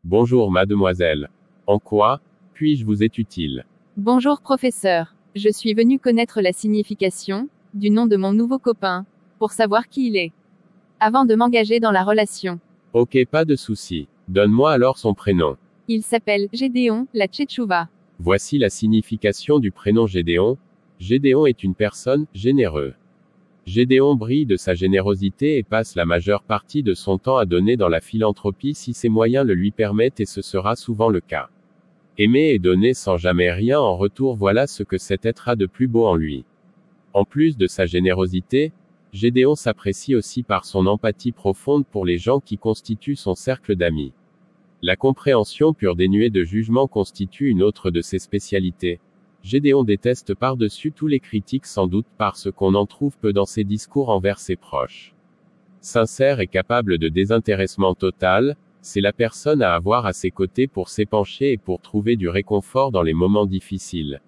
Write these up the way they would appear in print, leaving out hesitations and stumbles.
Bonjour mademoiselle. En quoi puis-je vous être utile? Bonjour professeur. Je suis venu connaître la signification du nom de mon nouveau copain, pour savoir qui il est, avant de m'engager dans la relation. Ok, pas de souci. Donne-moi alors son prénom. Il s'appelle Gédéon, la Tchétchouva. Voici la signification du prénom Gédéon. Gédéon est une personne généreuse. Gédéon brille de sa générosité et passe la majeure partie de son temps à donner dans la philanthropie si ses moyens le lui permettent, et ce sera souvent le cas. Aimer et donner sans jamais rien en retour, voilà ce que cet être a de plus beau en lui. En plus de sa générosité, Gédéon s'apprécie aussi par son empathie profonde pour les gens qui constituent son cercle d'amis. La compréhension pure dénuée de jugement constitue une autre de ses spécialités. Gédéon déteste par-dessus tous les critiques, sans doute parce qu'on en trouve peu dans ses discours envers ses proches. Sincère et capable de désintéressement total, c'est la personne à avoir à ses côtés pour s'épancher et pour trouver du réconfort dans les moments difficiles.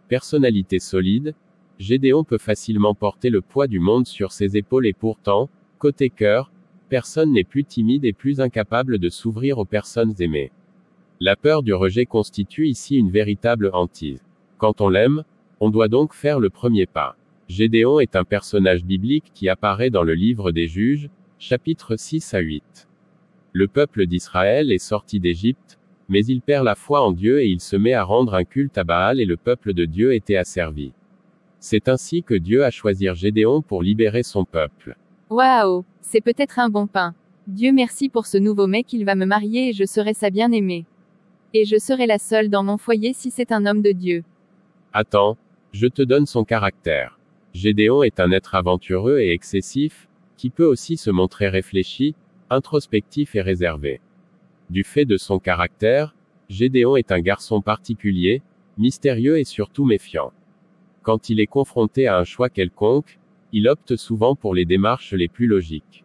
Personnalité solide, Gédéon peut facilement porter le poids du monde sur ses épaules, et pourtant, côté cœur, personne n'est plus timide et plus incapable de s'ouvrir aux personnes aimées. La peur du rejet constitue ici une véritable hantise. Quand on l'aime, on doit donc faire le premier pas. Gédéon est un personnage biblique qui apparaît dans le livre des Juges, chapitres 6 à 8. Le peuple d'Israël est sorti d'Égypte, mais il perd la foi en Dieu et il se met à rendre un culte à Baal, et le peuple de Dieu était asservi. C'est ainsi que Dieu a choisi Gédéon pour libérer son peuple. Waouh, c'est peut-être un bon pain. Dieu merci pour ce nouveau mec, il va me marier et je serai sa bien-aimée. Et je serai la seule dans mon foyer si c'est un homme de Dieu. Attends, je te donne son caractère. Gédéon est un être aventureux et excessif, qui peut aussi se montrer réfléchi, introspectif et réservé. Du fait de son caractère, Gédéon est un garçon particulier, mystérieux et surtout méfiant. Quand il est confronté à un choix quelconque, il opte souvent pour les démarches les plus logiques.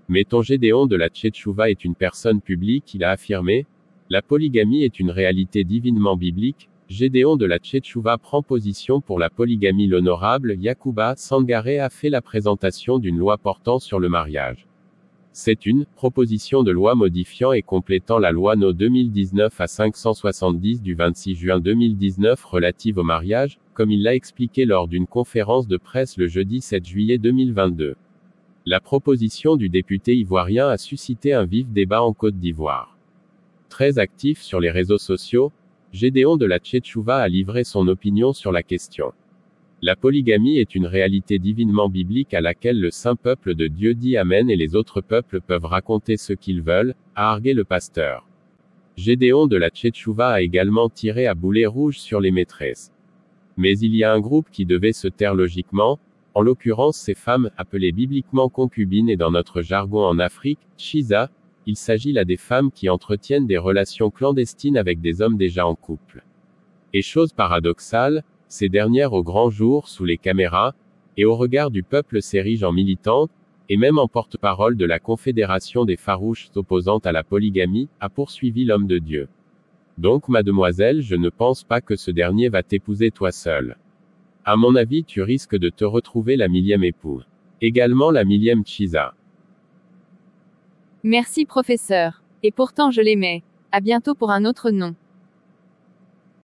Mais ton Gédéon de la Tchétchouva est une personne publique, il a affirmé. La polygamie est une réalité divinement biblique. Gédéon de la Tchétchouva prend position pour la polygamie. L'honorable Yacouba Sangaré a fait la présentation d'une loi portant sur le mariage. C'est une proposition de loi modifiant et complétant la loi No 2019 à 570 du 26 juin 2019 relative au mariage, comme il l'a expliqué lors d'une conférence de presse le jeudi 7 juillet 2022. La proposition du député ivoirien a suscité un vif débat en Côte d'Ivoire. Très actif sur les réseaux sociaux, Gédéon de la Tchétchouva a livré son opinion sur la question. La polygamie est une réalité divinement biblique à laquelle le saint peuple de Dieu dit Amen, et les autres peuples peuvent raconter ce qu'ils veulent, a argué le pasteur. Gédéon de la Tchétchouva a également tiré à boulet rouge sur les maîtresses. Mais il y a un groupe qui devait se taire logiquement, en l'occurrence ces femmes, appelées bibliquement concubines et dans notre jargon en Afrique, Chiza. Il s'agit là des femmes qui entretiennent des relations clandestines avec des hommes déjà en couple. Et chose paradoxale, ces dernières au grand jour sous les caméras, et au regard du peuple s'érigent en militantes, et même en porte-parole de la Confédération des farouches opposantes à la polygamie, a poursuivi l'homme de Dieu. Donc mademoiselle, je ne pense pas que ce dernier va t'épouser toi seule. À mon avis, tu risques de te retrouver la millième épouse. Également la millième Chiza. Merci professeur. Et pourtant je l'aimais. À bientôt pour un autre nom.